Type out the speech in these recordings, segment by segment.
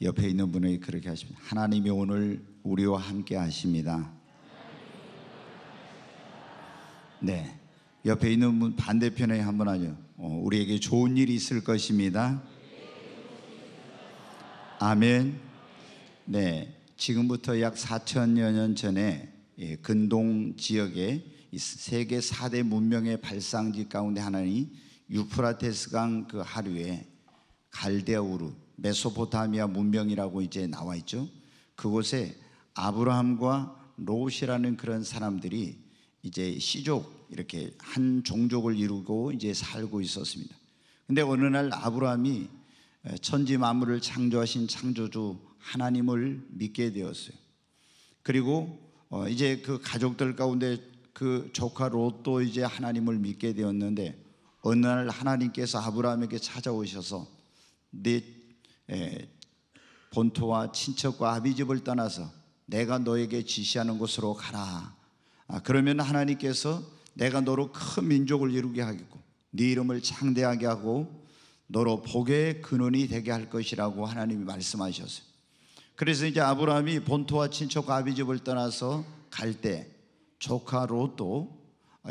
옆에 있는 분에게 그렇게 하십니다. 하나님이 오늘 우리와 함께 하십니다. 네, 옆에 있는 분 반대편에 한번 하죠. 우리에게 좋은 일이 있을 것입니다. 아멘. 네, 지금부터 약 4천여 년 전에 근동 지역에 세계 4대 문명의 발상지 가운데 하나니 유프라테스 강 그 하류에 갈대아 우르 메소포타미아 문명이라고 이제 나와 있죠. 그곳에 아브라함과 롯이라는 그런 사람들이 이제 시족 이렇게 한 종족을 이루고 이제 살고 있었습니다. 근데 어느 날 아브라함이 천지 만물을 창조하신 창조주 하나님을 믿게 되었어요. 그리고 이제 그 가족들 가운데 그 조카 롯도 이제 하나님을 믿게 되었는데 어느 날 하나님께서 아브라함에게 찾아오셔서 네 본토와 친척과 아비집을 떠나서 내가 너에게 지시하는 곳으로 가라. 그러면 하나님께서 내가 너로 큰 민족을 이루게 하겠고 네 이름을 창대하게 하고 너로 복의 근원이 되게 할 것이라고 하나님이 말씀하셨어요. 그래서 이제 아브라함이 본토와 친척과 아비집을 떠나서 갈 때 조카 롯도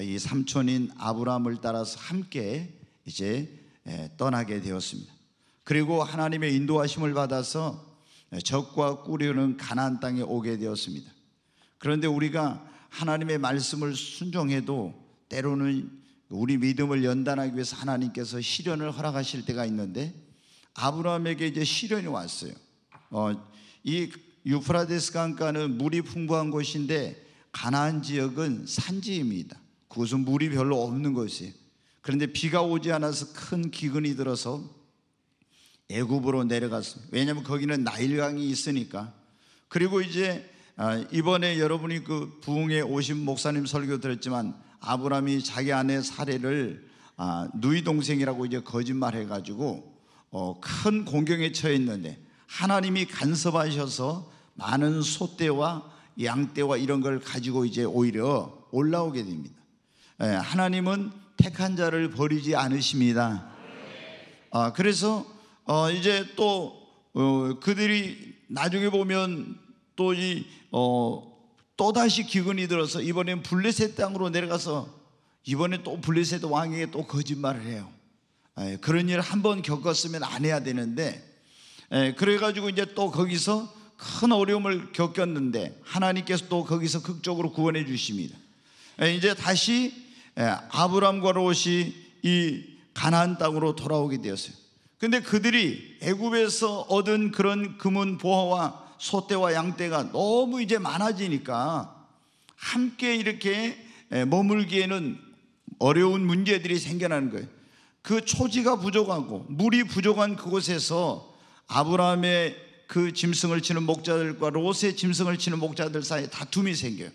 이 삼촌인 아브라함을 따라서 함께 이제 떠나게 되었습니다. 그리고 하나님의 인도하심을 받아서 적과 꿀이 가나안 땅에 오게 되었습니다. 그런데 우리가 하나님의 말씀을 순종해도 때로는 우리 믿음을 연단하기 위해서 하나님께서 시련을 허락하실 때가 있는데 아브라함에게 이제 시련이 왔어요. 이 유프라데스 강가는 물이 풍부한 곳인데 가나안 지역은 산지입니다. 그곳은 물이 별로 없는 곳이에요. 그런데 비가 오지 않아서 큰 기근이 들어서 애굽으로 내려갔습니다. 왜냐하면 거기는 나일강이 있으니까. 그리고 이제 이번에 여러분이 그 부흥에 오신 목사님 설교 들었지만 아브라함이 자기 아내 사례를 누이 동생이라고 이제 거짓말해가지고 큰 공경에 처해 있는데 하나님이 간섭하셔서 많은 소떼와 양떼와 이런 걸 가지고 이제 오히려 올라오게 됩니다. 하나님은 택한 자를 버리지 않으십니다. 그래서 이제 또 그들이 나중에 보면 또다시 기근이 들어서 이번엔 블레셋 땅으로 내려가서 이번에 또 블레셋 왕에게 또 거짓말을 해요. 그런 일 한 번 겪었으면 안 해야 되는데 그래가지고 이제 또 거기서 큰 어려움을 겪었는데 하나님께서 또 거기서 극적으로 구원해 주십니다. 이제 다시 아브람과 롯이 이 가나안 땅으로 돌아오게 되었어요. 근데 그들이 애굽에서 얻은 그런 금은 보화와 소떼와 양떼가 너무 이제 많아지니까 함께 이렇게 머물기에는 어려운 문제들이 생겨나는 거예요. 그 초지가 부족하고 물이 부족한 그곳에서 아브라함의 그 짐승을 치는 목자들과 롯의 짐승을 치는 목자들 사이에 다툼이 생겨요.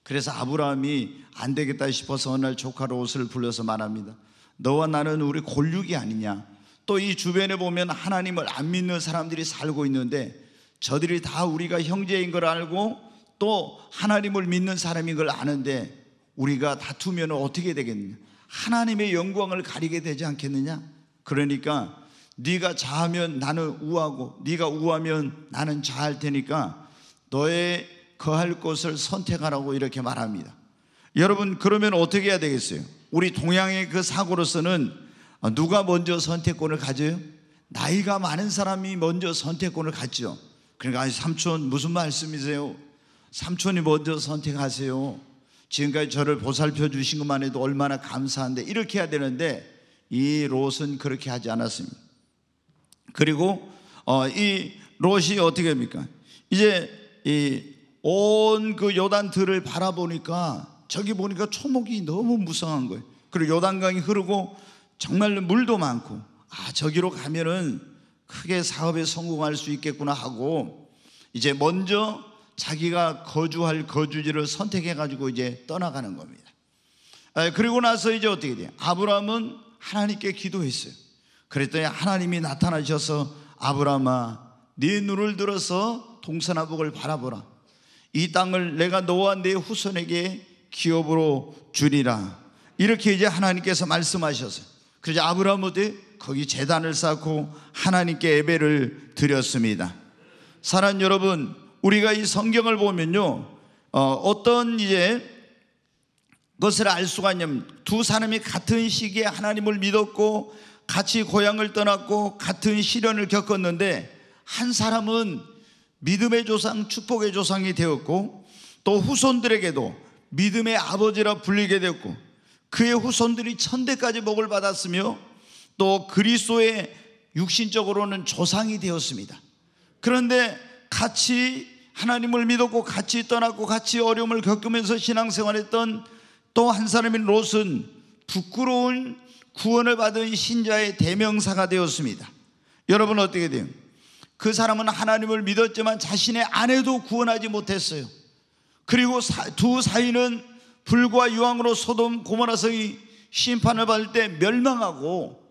그래서 아브라함이 안 되겠다 싶어서 어느 날 조카 롯을 불러서 말합니다. 너와 나는 우리 골육이 아니냐. 또 이 주변에 보면 하나님을 안 믿는 사람들이 살고 있는데 저들이 다 우리가 형제인 걸 알고 또 하나님을 믿는 사람인 걸 아는데 우리가 다투면 어떻게 되겠느냐. 하나님의 영광을 가리게 되지 않겠느냐. 그러니까 네가 자하면 나는 우하고 네가 우하면 나는 자할 테니까 너의 거할 곳을 선택하라고 이렇게 말합니다. 여러분 그러면 어떻게 해야 되겠어요? 우리 동양의 그 사고로서는 누가 먼저 선택권을 가져요? 나이가 많은 사람이 먼저 선택권을 갖죠. 그러니까 삼촌 무슨 말씀이세요? 삼촌이 먼저 선택하세요. 지금까지 저를 보살펴 주신 것만 해도 얼마나 감사한데 이렇게 해야 되는데 이 롯은 그렇게 하지 않았습니다. 그리고 이 롯이 어떻게 합니까? 이제 온 그 요단들을 바라보니까 저기 보니까 초목이 너무 무성한 거예요. 그리고 요단강이 흐르고 정말 물도 많고 저기로 가면은 크게 사업에 성공할 수 있겠구나 하고 이제 먼저 자기가 거주할 거주지를 선택해 가지고 이제 떠나가는 겁니다. 그리고 나서 이제 어떻게 돼요? 아브라함은 하나님께 기도했어요. 그랬더니 하나님이 나타나셔서 아브라함아 네 눈을 들어서 동서남북을 바라보라. 이 땅을 내가 너와 네 후손에게 기업으로 주리라. 이렇게 이제 하나님께서 말씀하셨어요. 그래서 아브라함은 거기 제단을 쌓고 하나님께 예배를 드렸습니다. 사랑하는 여러분, 우리가 이 성경을 보면요, 어떤 것을 알 수가 있냐면, 두 사람이 같은 시기에 하나님을 믿었고 같이 고향을 떠났고 같은 시련을 겪었는데, 한 사람은 믿음의 조상, 축복의 조상이 되었고, 또 후손들에게도 믿음의 아버지라 불리게 되었고, 그의 후손들이 천대까지 복을 받았으며 또 그리스도의 육신적으로는 조상이 되었습니다. 그런데 같이 하나님을 믿었고 같이 떠났고 같이 어려움을 겪으면서 신앙생활했던 또 한 사람인 롯은 부끄러운 구원을 받은 신자의 대명사가 되었습니다. 여러분, 어떻게 돼요? 그 사람은 하나님을 믿었지만 자신의 아내도 구원하지 못했어요. 그리고 두 사위는 불과 유황으로 소돔 고모라 성이 심판을 받을 때 멸망하고,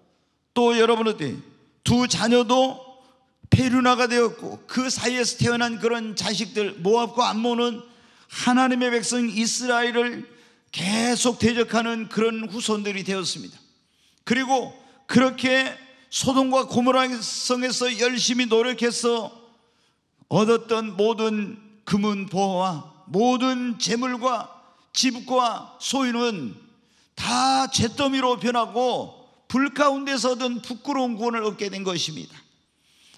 또 여러분 어때요? 두 자녀도 페류나가 되었고, 그 사이에서 태어난 그런 자식들 모압과 암몬은 하나님의 백성 이스라엘을 계속 대적하는 그런 후손들이 되었습니다. 그리고 그렇게 소돔과 고모라 성에서 열심히 노력해서 얻었던 모든 금은 보화와 모든 재물과 집과 소유는 다 잿더미로 변하고 불 가운데서 얻은 부끄러운 구원을 얻게 된 것입니다.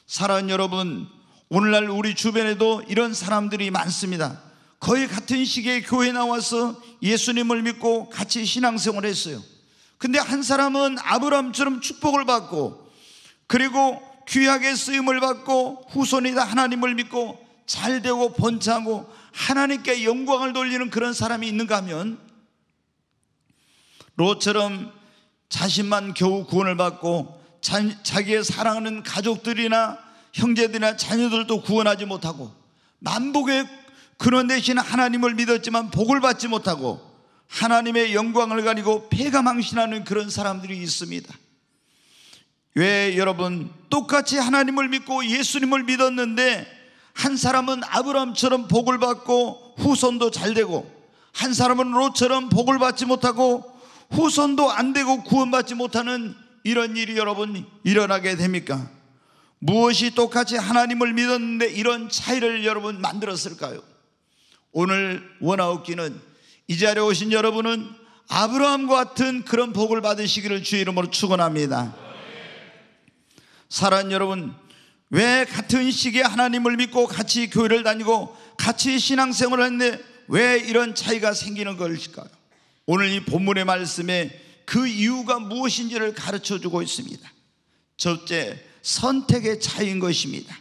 사랑하는 여러분, 오늘날 우리 주변에도 이런 사람들이 많습니다. 거의 같은 시기에 교회에 나와서 예수님을 믿고 같이 신앙생활을 했어요. 근데 한 사람은 아브라함처럼 축복을 받고 그리고 귀하게 쓰임을 받고 후손이 다 하나님을 믿고 잘되고 번창하고 하나님께 영광을 돌리는 그런 사람이 있는가 하면, 롯처럼 자신만 겨우 구원을 받고 자기의 사랑하는 가족들이나 형제들이나 자녀들도 구원하지 못하고 만복의 근원 대신 하나님을 믿었지만 복을 받지 못하고 하나님의 영광을 가리고 패가망신하는 그런 사람들이 있습니다. 왜 여러분, 똑같이 하나님을 믿고 예수님을 믿었는데 한 사람은 아브라함처럼 복을 받고 후손도 잘 되고, 한 사람은 롯처럼 복을 받지 못하고 후손도 안 되고 구원받지 못하는 이런 일이 여러분 일어나게 됩니까? 무엇이 똑같이 하나님을 믿었는데 이런 차이를 여러분 만들었을까요? 오늘 원하옵기는 이 자리에 오신 여러분은 아브라함과 같은 그런 복을 받으시기를 주의 이름으로 축원합니다. 사랑하는 여러분, 왜 같은 시기에 하나님을 믿고 같이 교회를 다니고 같이 신앙생활을 했는데 왜 이런 차이가 생기는 것일까요? 오늘 이 본문의 말씀에 그 이유가 무엇인지를 가르쳐주고 있습니다. 첫째, 선택의 차이인 것입니다.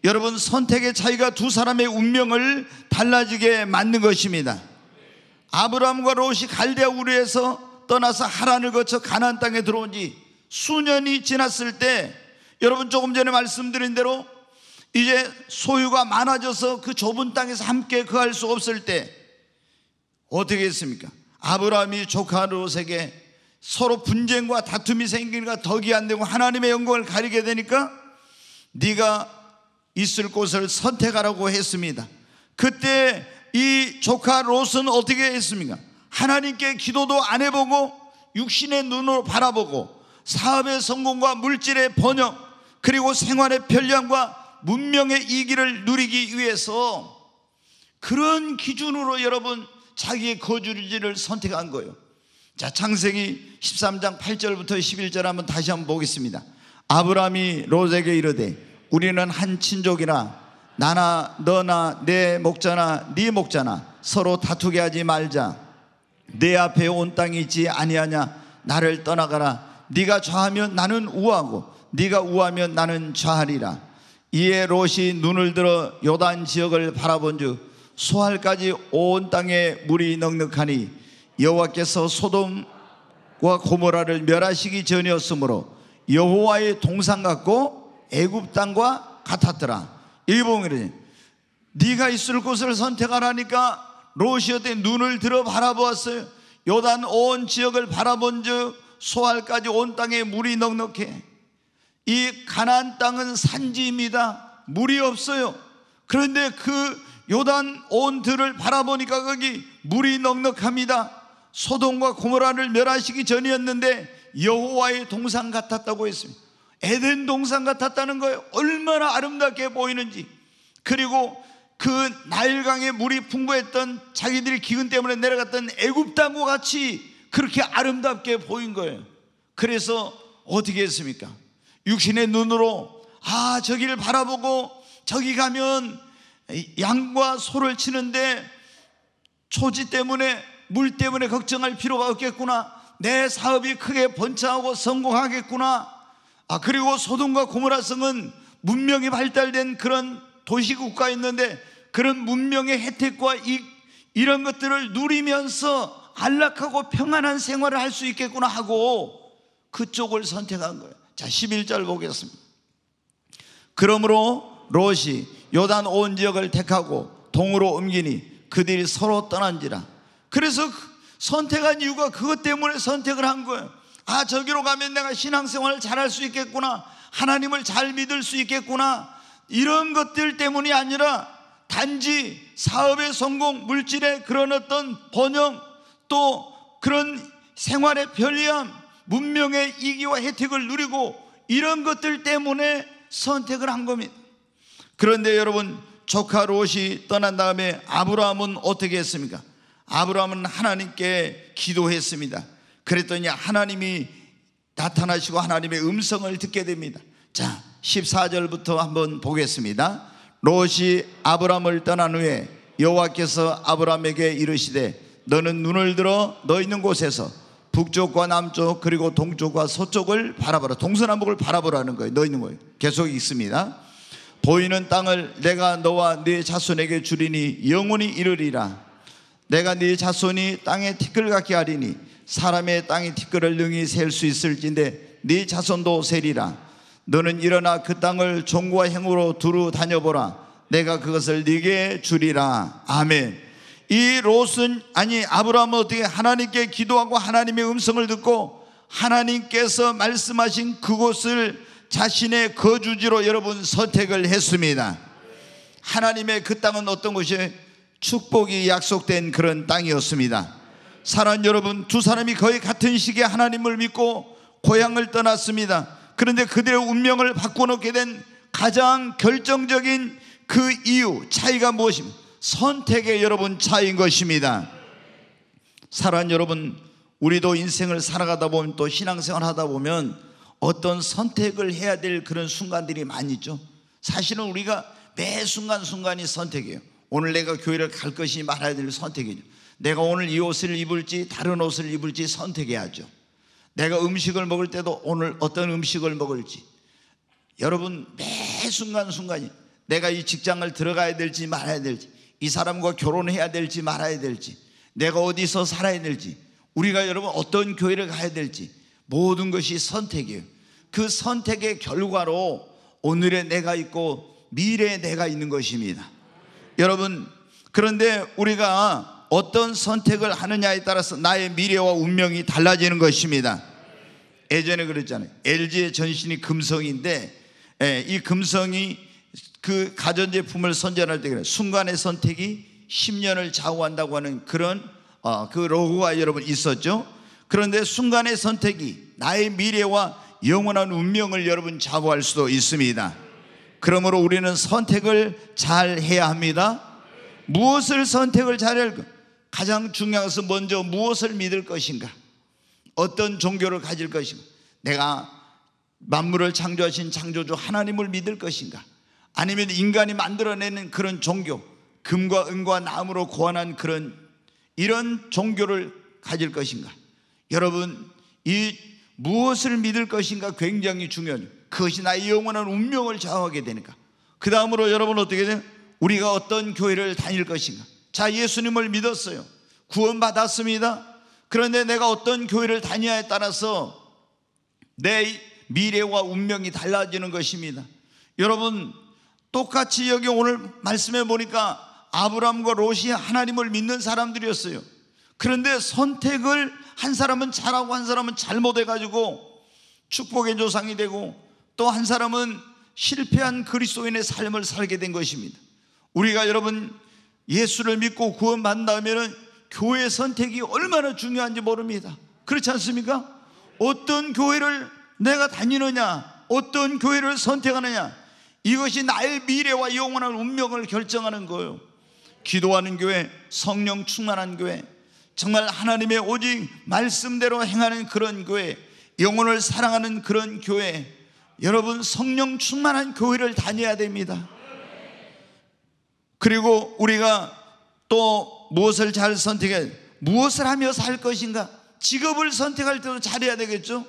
여러분, 선택의 차이가 두 사람의 운명을 달라지게 만든 것입니다. 아브라함과 롯이 갈대아 우르에서 떠나서 하란을 거쳐 가나안 땅에 들어온 지 수년이 지났을 때, 여러분 조금 전에 말씀드린 대로 이제 소유가 많아져서 그 좁은 땅에서 함께 거할 수 없을 때 어떻게 했습니까? 아브라함이 조카 롯에게 서로 분쟁과 다툼이 생기니까 덕이 안 되고 하나님의 영광을 가리게 되니까 네가 있을 곳을 선택하라고 했습니다. 그때 이 조카 롯은 어떻게 했습니까? 하나님께 기도도 안 해보고 육신의 눈으로 바라보고 사업의 성공과 물질의 번영 그리고 생활의 편리함과 문명의 이기를 누리기 위해서 그런 기준으로 여러분 자기의 거주지를 선택한 거예요. 자, 창세기 13장 8절부터 11절 한번 다시 한번 보겠습니다. 아브라함이 롯에게 이르되 우리는 한 친족이라 나나 너나 내 목자나 네 목자나 서로 다투게 하지 말자. 내 앞에 온 땅이 있지 아니하냐? 나를 떠나가라. 네가 좌하면 나는 우하고 네가 우하면 나는 좌하리라. 이에 롯이 눈을 들어 요단 지역을 바라본즉 소알까지 온 땅에 물이 넉넉하니 여호와께서 소돔과 고모라를 멸하시기 전이었으므로 여호와의 동산 같고 애굽 땅과 같았더라. 일봉이래. 네가 있을 곳을 선택하라니까 롯이 어때 눈을 들어 바라보았어요. 요단 온 지역을 바라본즉 소알까지 온 땅에 물이 넉넉해. 이 가나안 땅은 산지입니다. 물이 없어요. 그런데 그 요단 온 들을 바라보니까 거기 물이 넉넉합니다. 소돔과 고모라를 멸하시기 전이었는데 여호와의 동산 같았다고 했습니다. 에덴 동산 같았다는 거예요. 얼마나 아름답게 보이는지. 그리고 그 나일강에 물이 풍부했던, 자기들이 기근 때문에 내려갔던 애굽 땅과 같이 그렇게 아름답게 보인 거예요. 그래서 어떻게 했습니까? 육신의 눈으로 저기를 바라보고 저기 가면 양과 소를 치는데 초지 때문에, 물 때문에 걱정할 필요가 없겠구나. 내 사업이 크게 번창하고 성공하겠구나. 그리고 소돔과 고모라 성은 문명이 발달된 그런 도시국가에 있는데 그런 문명의 혜택과 이런 것들을 누리면서 안락하고 평안한 생활을 할 수 있겠구나 하고 그쪽을 선택한 거예요. 자, 11절 보겠습니다. 그러므로 롯이 요단 온 지역을 택하고 동으로 옮기니 그들이 서로 떠난지라. 그래서 선택한 이유가 그것 때문에 선택을 한 거예요. 저기로 가면 내가 신앙생활을 잘할 수 있겠구나, 하나님을 잘 믿을 수 있겠구나, 이런 것들 때문이 아니라 단지 사업의 성공, 물질의 그런 어떤 번영, 또 그런 생활의 편리함, 문명의 이기와 혜택을 누리고 이런 것들 때문에 선택을 한 겁니다. 그런데 여러분, 조카 롯이 떠난 다음에 아브라함은 어떻게 했습니까? 아브라함은 하나님께 기도했습니다. 그랬더니 하나님이 나타나시고 하나님의 음성을 듣게 됩니다. 자, 14절부터 한번 보겠습니다. 롯이 아브라함을 떠난 후에 여호와께서 아브라함에게 이르시되 너는 눈을 들어 너 있는 곳에서 북쪽과 남쪽 그리고 동쪽과 서쪽을 바라보라. 동서남북을 바라보라는 거예요. 너 있는 거예요. 계속 있습니다. 보이는 땅을 내가 너와 네 자손에게 주리니 영원히 이르리라. 내가 네 자손이 땅의 티끌 같게 하리니 사람의 땅의 티끌을 능히 셀 수 있을진데 네 자손도 세리라. 너는 일어나 그 땅을 종과 행으로 두루 다녀보라. 내가 그것을 네게 주리라. 아멘. 이 롯은, 아브라함은 어떻게 하나님께 기도하고 하나님의 음성을 듣고 하나님께서 말씀하신 그곳을 자신의 거주지로 여러분 선택을 했습니다. 하나님의 그 땅은 어떤 곳이에요? 축복이 약속된 그런 땅이었습니다. 사랑하는 여러분, 두 사람이 거의 같은 시기에 하나님을 믿고 고향을 떠났습니다. 그런데 그들의 운명을 바꿔놓게 된 가장 결정적인 그 이유, 차이가 무엇입니까? 선택의 여러분 차이인 것입니다. 사랑하는 여러분, 우리도 인생을 살아가다 보면 또 신앙생활 하다 보면 어떤 선택을 해야 될 그런 순간들이 많이 있죠. 사실은 우리가 매 순간순간이 선택이에요. 오늘 내가 교회를 갈 것이 말아야 될 선택이죠. 내가 오늘 이 옷을 입을지 다른 옷을 입을지 선택해야죠. 내가 음식을 먹을 때도 오늘 어떤 음식을 먹을지. 여러분, 매 순간순간이 내가 이 직장을 들어가야 될지 말아야 될지, 이 사람과 결혼해야 될지 말아야 될지, 내가 어디서 살아야 될지, 우리가 여러분 어떤 교회를 가야 될지, 모든 것이 선택이에요. 그 선택의 결과로 오늘의 내가 있고 미래의 내가 있는 것입니다. 여러분, 그런데 우리가 어떤 선택을 하느냐에 따라서 나의 미래와 운명이 달라지는 것입니다. 예전에 그랬잖아요. LG의 전신이 금성인데 이 금성이 그 가전제품을 선전할 때 순간의 선택이 10년을 좌우한다고 하는 그런 그 로고가 여러분 있었죠. 그런데 순간의 선택이 나의 미래와 영원한 운명을 여러분 좌우할 수도 있습니다. 그러므로 우리는 선택을 잘 해야 합니다. 무엇을 선택을 잘할까? 가장 중요한 것은 먼저 무엇을 믿을 것인가? 어떤 종교를 가질 것인가? 내가 만물을 창조하신 창조주 하나님을 믿을 것인가? 아니면 인간이 만들어내는 그런 종교, 금과 은과 나무로 고안한 이런 종교를 가질 것인가? 여러분, 이 무엇을 믿을 것인가 굉장히 중요해요. 그것이 나의 영원한 운명을 좌우하게 되니까. 그 다음으로 여러분 어떻게 돼요? 우리가 어떤 교회를 다닐 것인가? 자, 예수님을 믿었어요. 구원받았습니다. 그런데 내가 어떤 교회를 다니냐에 따라서 내 미래와 운명이 달라지는 것입니다. 여러분, 똑같이 여기 오늘 말씀해 보니까 아브라함과 롯이 하나님을 믿는 사람들이었어요. 그런데 선택을 한 사람은 잘하고 한 사람은 잘못해가지고 축복의 조상이 되고 또 한 사람은 실패한 그리스도인의 삶을 살게 된 것입니다. 우리가 여러분 예수를 믿고 구원받는다면 교회 선택이 얼마나 중요한지 모릅니다. 그렇지 않습니까? 어떤 교회를 내가 다니느냐, 어떤 교회를 선택하느냐, 이것이 나의 미래와 영원한 운명을 결정하는 거예요. 기도하는 교회, 성령 충만한 교회, 정말 하나님의 오직 말씀대로 행하는 그런 교회, 영혼을 사랑하는 그런 교회, 여러분 성령 충만한 교회를 다녀야 됩니다. 그리고 우리가 또 무엇을 잘 선택해, 무엇을 하며 살 것인가, 직업을 선택할 때도 잘해야 되겠죠.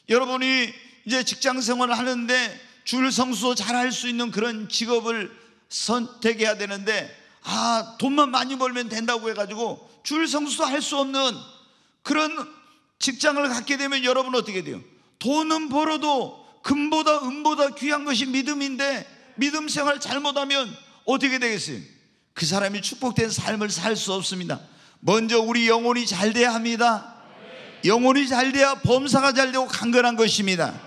여러분이 이제 직장 생활을 하는데 줄 성수도 잘할 수 있는 그런 직업을 선택해야 되는데, 돈만 많이 벌면 된다고 해가지고 줄 성수도 할 수 없는 그런 직장을 갖게 되면 여러분 어떻게 돼요? 돈은 벌어도 금보다 은보다 귀한 것이 믿음인데, 믿음 생활 잘못하면 어떻게 되겠어요? 그 사람이 축복된 삶을 살 수 없습니다. 먼저 우리 영혼이 잘 돼야 합니다. 영혼이 잘 돼야 범사가 잘 되고 강건한 것입니다.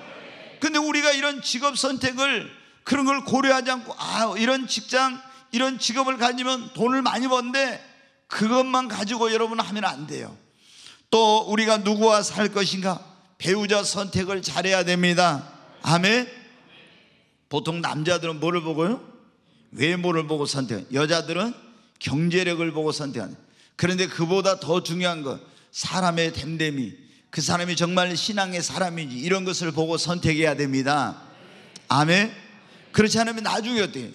근데 우리가 이런 직업 선택을, 그런 걸 고려하지 않고 이런 직장, 이런 직업을 가지면 돈을 많이 버는데 그것만 가지고 여러분 하면 안 돼요. 또 우리가 누구와 살 것인가, 배우자 선택을 잘해야 됩니다. 아멘. 보통 남자들은 뭐를 보고요? 외모를 보고 선택해요. 여자들은 경제력을 보고 선택하는. 그런데 그보다 더 중요한 건 사람의 됨됨이, 그 사람이 정말 신앙의 사람인지 이런 것을 보고 선택해야 됩니다. 아멘. 그렇지 않으면 나중에 어때요?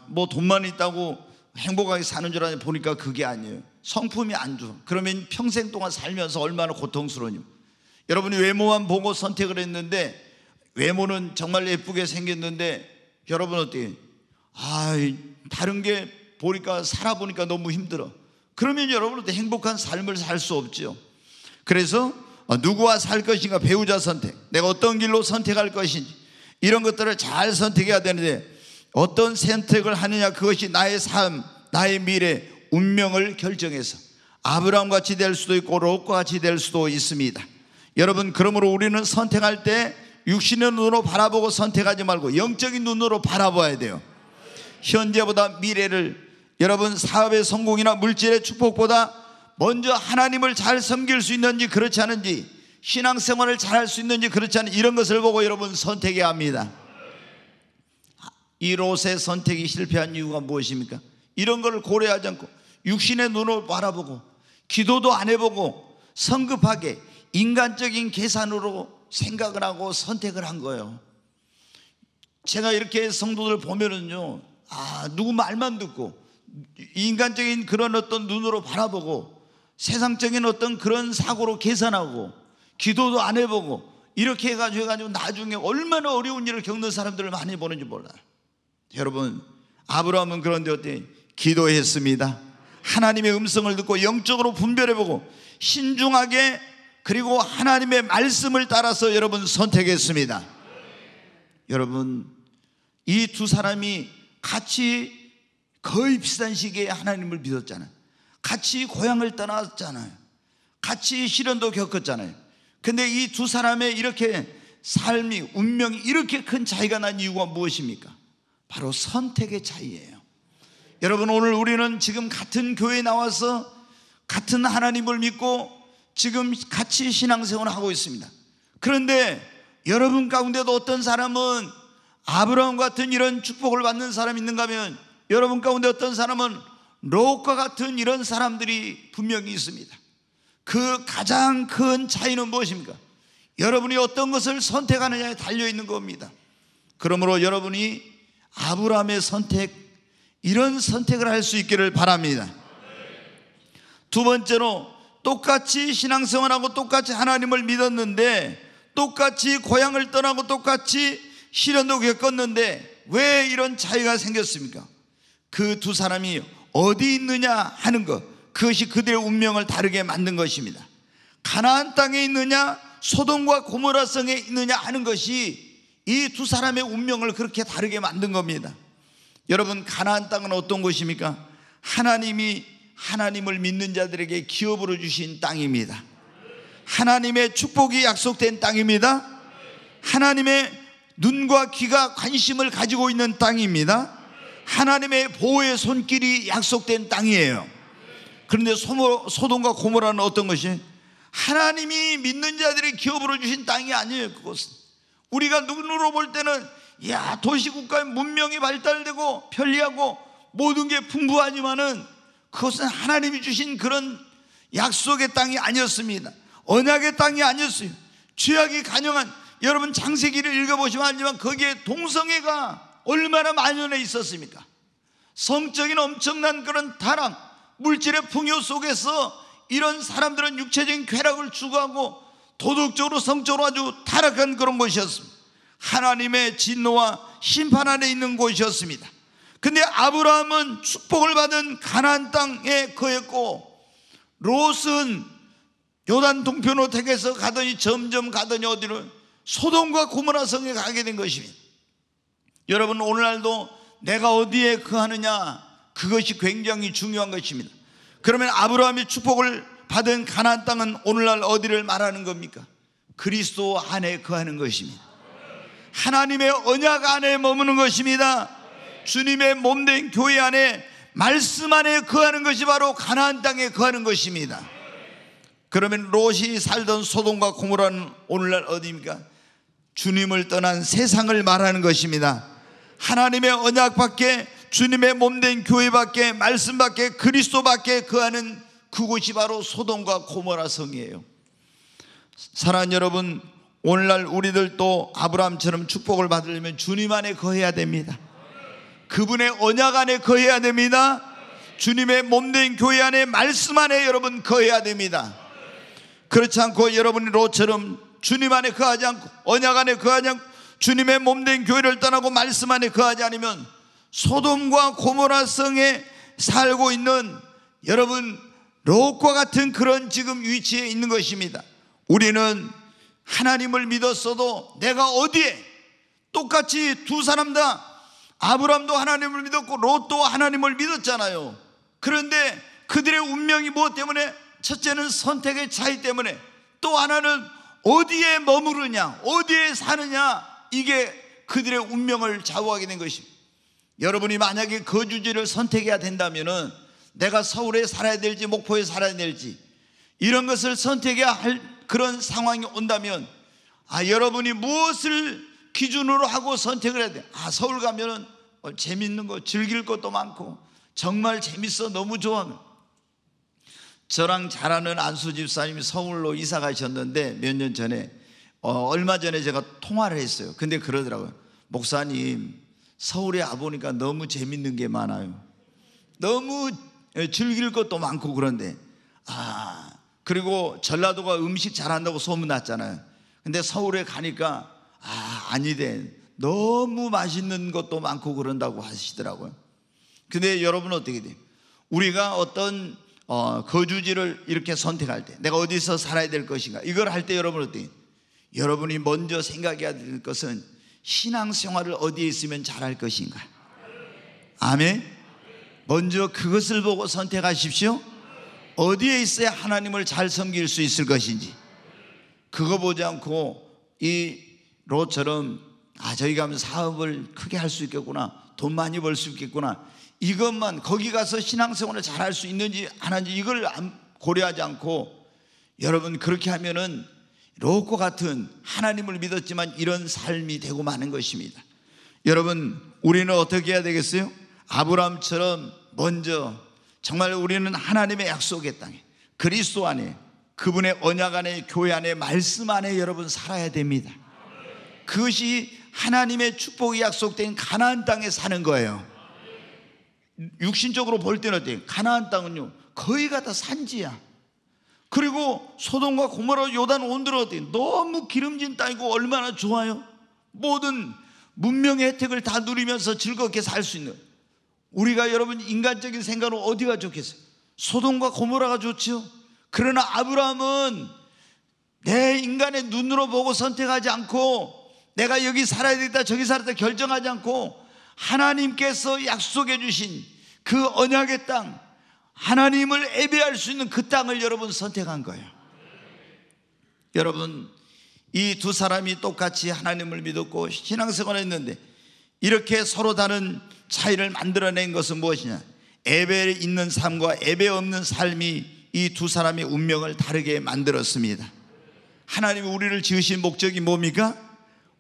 뭐 돈만 있다고 행복하게 사는 줄 아니, 보니까 그게 아니에요. 성품이 안 좋아. 그러면 평생 동안 살면서 얼마나 고통스러우냐. 여러분이 외모만 보고 선택을 했는데, 외모는 정말 예쁘게 생겼는데 여러분 어때요? 다른 게 보니까, 살아보니까 너무 힘들어. 그러면 여러분은 행복한 삶을 살 수 없죠. 그래서 누구와 살 것인가, 배우자 선택, 내가 어떤 길로 선택할 것인지, 이런 것들을 잘 선택해야 되는데, 어떤 선택을 하느냐, 그것이 나의 삶, 나의 미래, 운명을 결정해서 아브라함 같이 될 수도 있고 롯과 같이 될 수도 있습니다. 여러분, 그러므로 우리는 선택할 때 육신의 눈으로 바라보고 선택하지 말고 영적인 눈으로 바라봐야 돼요. 현재보다 미래를, 여러분 사업의 성공이나 물질의 축복보다 먼저 하나님을 잘 섬길 수 있는지 그렇지 않은지, 신앙생활을 잘 할 수 있는지 그렇지 않은지, 이런 것을 보고 여러분 선택해야 합니다. 이 롯의 선택이 실패한 이유가 무엇입니까? 이런 걸 고려하지 않고 육신의 눈으로 바라보고 기도도 안 해보고 성급하게 인간적인 계산으로 생각을 하고 선택을 한 거예요. 제가 이렇게 성도들 보면은요, 누구 말만 듣고 인간적인 그런 어떤 눈으로 바라보고 세상적인 어떤 그런 사고로 계산하고 기도도 안 해보고 이렇게 해가지고 나중에 얼마나 어려운 일을 겪는 사람들을 많이 보는지 몰라요. 여러분, 아브라함은 그런데 어때? 기도했습니다. 하나님의 음성을 듣고 영적으로 분별해보고 신중하게, 그리고 하나님의 말씀을 따라서 여러분 선택했습니다. 여러분, 이 두 사람이 같이 거의 비슷한 시기에 하나님을 믿었잖아요. 같이 고향을 떠났잖아요. 같이 시련도 겪었잖아요. 근데 이 두 사람의 이렇게 삶이, 운명이 이렇게 큰 차이가 난 이유가 무엇입니까? 바로 선택의 차이예요. 여러분, 오늘 우리는 지금 같은 교회에 나와서 같은 하나님을 믿고 지금 같이 신앙생활을 하고 있습니다. 그런데 여러분 가운데도 어떤 사람은 아브라함 같은 이런 축복을 받는 사람이 있는가 하면, 여러분 가운데 어떤 사람은 롯과 같은 이런 사람들이 분명히 있습니다. 그 가장 큰 차이는 무엇입니까? 여러분이 어떤 것을 선택하느냐에 달려있는 겁니다. 그러므로 여러분이 아브라함의 선택, 이런 선택을 할 수 있기를 바랍니다. 두 번째로, 똑같이 신앙생활하고 똑같이 하나님을 믿었는데, 똑같이 고향을 떠나고 똑같이 시련도 겪었는데 왜 이런 차이가 생겼습니까? 그 두 사람이 어디 있느냐 하는 것, 그것이 그들의 운명을 다르게 만든 것입니다. 가나안 땅에 있느냐 소돔과 고모라 성에 있느냐 하는 것이 이 두 사람의 운명을 그렇게 다르게 만든 겁니다. 여러분, 가나안 땅은 어떤 곳입니까? 하나님이 하나님을 믿는 자들에게 기업으로 주신 땅입니다. 하나님의 축복이 약속된 땅입니다. 하나님의 눈과 귀가 관심을 가지고 있는 땅입니다. 하나님의 보호의 손길이 약속된 땅이에요. 그런데 소돔과 고모라는 어떤 것이? 하나님이 믿는 자들의 기업으로 주신 땅이 아니에요. 그것은 우리가 눈으로 볼 때는 야, 도시국가의 문명이 발달되고 편리하고 모든 게 풍부하지만은 그것은 하나님이 주신 그런 약속의 땅이 아니었습니다. 언약의 땅이 아니었어요. 죄악이 간영한, 여러분 창세기를 읽어보시면 알지만 거기에 동성애가 얼마나 만연해 있었습니까? 성적인 엄청난 그런 타락, 물질의 풍요 속에서 이런 사람들은 육체적인 쾌락을 추구하고 도덕적으로 성적으로 아주 타락한 그런 곳이었습니다. 하나님의 진노와 심판 안에 있는 곳이었습니다. 근데 아브라함은 축복을 받은 가나안 땅에 거했고, 롯은 요단 동편으로 택해서 가더니 점점 가더니 어디로? 소돔과 고모라 성에 가게 된 것입니다. 여러분, 오늘날도 내가 어디에 거하느냐, 그것이 굉장히 중요한 것입니다. 그러면 아브라함이 축복을 받은 가나안 땅은 오늘날 어디를 말하는 겁니까? 그리스도 안에 거하는 것입니다. 하나님의 언약 안에 머무는 것입니다. 주님의 몸된 교회 안에, 말씀 안에 거하는 것이 바로 가나안 땅에 거하는 것입니다. 그러면 롯이 살던 소돔과 고모라는 오늘날 어디입니까? 주님을 떠난 세상을 말하는 것입니다. 하나님의 언약 밖에, 주님의 몸된 교회 밖에, 말씀 밖에, 그리스도 밖에 거하는 그곳이 바로 소돔과 고모라 성이에요. 사랑하는 여러분, 오늘날 우리들도 아브라함처럼 축복을 받으려면 주님 안에 거해야 됩니다. 그분의 언약 안에 거해야 됩니다. 주님의 몸된 교회 안에, 말씀 안에 여러분 거해야 됩니다. 그렇지 않고 여러분이 롯처럼 주님 안에 거하지 않고, 언약 안에 거하지 않고, 주님의 몸된 교회를 떠나고 말씀 안에 거하지 않으면 소돔과 고모라 성에 살고 있는 여러분 롯과 같은 그런 지금 위치에 있는 것입니다. 우리는 하나님을 믿었어도 내가 어디에, 똑같이 두 사람 다, 아브라함도 하나님을 믿었고 롯도 하나님을 믿었잖아요. 그런데 그들의 운명이 무엇 때문에? 첫째는 선택의 차이 때문에, 또 하나는 어디에 머무르냐, 어디에 사느냐, 이게 그들의 운명을 좌우하게 된 것입니다. 여러분이 만약에 거주지를 선택해야 된다면은 내가 서울에 살아야 될지 목포에 살아야 될지 이런 것을 선택해야 할 그런 상황이 온다면, 여러분이 무엇을 기준으로 하고 선택을 해야 돼? 서울 가면은 재밌는 거, 즐길 것도 많고 정말 재밌어, 너무 좋아. 저랑 잘 아는 안수 집사님이 서울로 이사 가셨는데 몇 년 전에, 얼마 전에 제가 통화를 했어요. 근데 그러더라고요. 목사님, 서울에 와보니까 너무 재밌는 게 많아요. 너무 즐길 것도 많고 그런데, 그리고 전라도가 음식 잘한다고 소문났잖아요. 근데 서울에 가니까 아니래, 너무 맛있는 것도 많고 그런다고 하시더라고요. 근데 여러분 어떻게 돼요? 우리가 어떤 거주지를 이렇게 선택할 때 내가 어디서 살아야 될 것인가, 이걸 할 때 여러분 어떻게 돼요? 여러분이 먼저 생각해야 될 것은 신앙생활을 어디에 있으면 잘할 것인가. 아멘. 먼저 그것을 보고 선택하십시오. 어디에 있어야 하나님을 잘 섬길 수 있을 것인지. 그거 보지 않고 이 롯처럼 저기 가면 사업을 크게 할 수 있겠구나, 돈 많이 벌 수 있겠구나, 이것만, 거기 가서 신앙생활을 잘 할 수 있는지 안 하는지 이걸 고려하지 않고, 여러분 그렇게 하면은 롯과 같은 하나님을 믿었지만 이런 삶이 되고 마는 것입니다. 여러분, 우리는 어떻게 해야 되겠어요? 아브라함처럼 먼저 정말 우리는 하나님의 약속의 땅에, 그리스도 안에, 그분의 언약 안에, 교회 안에, 말씀 안에 여러분 살아야 됩니다. 그것이 하나님의 축복이 약속된 가나안 땅에 사는 거예요. 육신적으로 볼 때는 어때요? 가나안 땅은요 거의가 다 산지야. 그리고 소돔과 고모라, 요단 온도는 어때요? 너무 기름진 땅이고 얼마나 좋아요. 모든 문명의 혜택을 다 누리면서 즐겁게 살 수 있는, 우리가 여러분 인간적인 생각으로 어디가 좋겠어요? 소돔과 고모라가 좋지요. 그러나 아브라함은 내 인간의 눈으로 보고 선택하지 않고, 내가 여기 살아야 되겠다 저기 살아야 되겠다 결정하지 않고, 하나님께서 약속해 주신 그 언약의 땅, 하나님을 예배할 수 있는 그 땅을 여러분 선택한 거예요. 여러분, 이 두 사람이 똑같이 하나님을 믿었고 신앙생활을 했는데 이렇게 서로 다른 차이를 만들어낸 것은 무엇이냐? 예배에 있는 삶과 예배 없는 삶이 이 두 사람의 운명을 다르게 만들었습니다. 하나님이 우리를 지으신 목적이 뭡니까?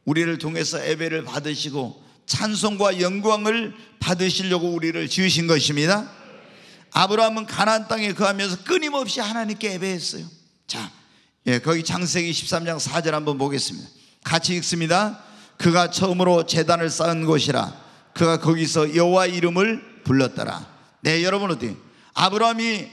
우리를 통해서 예배를 받으시고 찬송과 영광을 받으시려고 우리를 지으신 것입니다. 아브라함은 가나안 땅에 거하면서 끊임없이 하나님께 예배했어요. 자, 거기 창세기 13장 4절 한번 보겠습니다. 같이 읽습니다. 그가 처음으로 제단을 쌓은 곳이라 그가 거기서 여호와 이름을 불렀더라. 네, 여러분 어때요? 아브라함이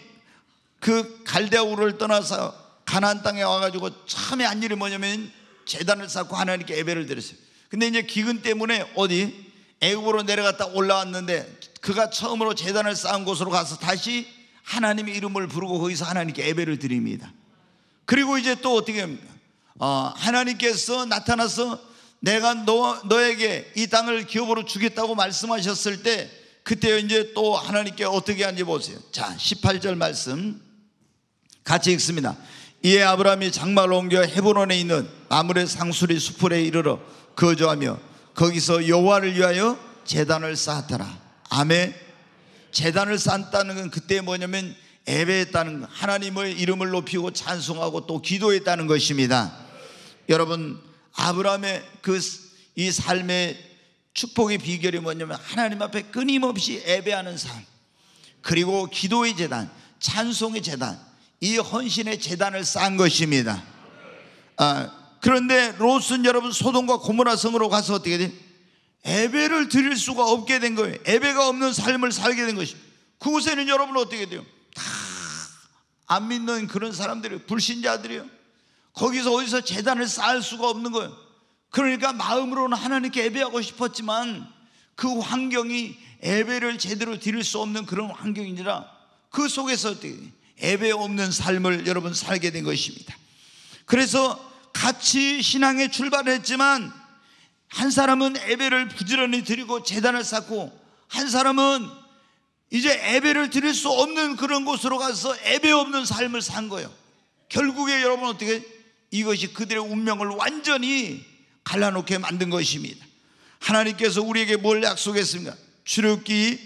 그 갈대아 우르를 떠나서 가나안 땅에 와가지고 처음에 한 일이 뭐냐면 제단을 쌓고 하나님께 예배를 드렸어요. 근데 이제 기근 때문에 어디 애굽으로 내려갔다 올라왔는데 그가 처음으로 제단을 쌓은 곳으로 가서 다시 하나님의 이름을 부르고 거기서 하나님께 예배를 드립니다. 그리고 이제 또 어떻게 합니까? 하나님께서 나타나서 내가 너에게 이 땅을 기업으로 주겠다고 말씀하셨을 때 그때 이제 또 하나님께 어떻게 하는지 보세요. 자, 18절 말씀 같이 읽습니다. 이에 아브라함이 장막을 옮겨 헤브론에 있는 마므레 상수리 수풀에 이르러 거주하며 거기서 여호와를 위하여 제단을 쌓았더라. 아멘. 제단을 쌓았다는 건 그때 뭐냐면 예배했다는 것, 하나님의 이름을 높이고 찬송하고 또 기도했다는 것입니다. 여러분, 아브라함의 이 삶의 축복의 비결이 뭐냐면 하나님 앞에 끊임없이 예배하는 삶, 그리고 기도의 제단, 찬송의 제단, 이 헌신의 제단을 쌓은 것입니다. 그런데 롯은 여러분 소돔과 고모라 성으로 가서 어떻게 돼? 예배를 드릴 수가 없게 된 거예요. 예배가 없는 삶을 살게 된 것입니다. 그곳에는 여러분 어떻게 돼요? 다 안 믿는 그런 사람들이, 불신자들이요. 거기서 어디서 제단을 쌓을 수가 없는 거예요. 그러니까 마음으로는 하나님께 예배하고 싶었지만 그 환경이 예배를 제대로 드릴 수 없는 그런 환경이니라 그 속에서 어떻게 예배 없는 삶을 여러분 살게 된 것입니다. 그래서 같이 신앙에 출발했지만 한 사람은 예배를 부지런히 드리고 제단을 쌓고 한 사람은 이제 예배를 드릴 수 없는 그런 곳으로 가서 예배 없는 삶을 산 거예요. 결국에 여러분 어떻게 이것이 그들의 운명을 완전히 갈라놓게 만든 것입니다. 하나님께서 우리에게 뭘 약속했습니까? 출애굽기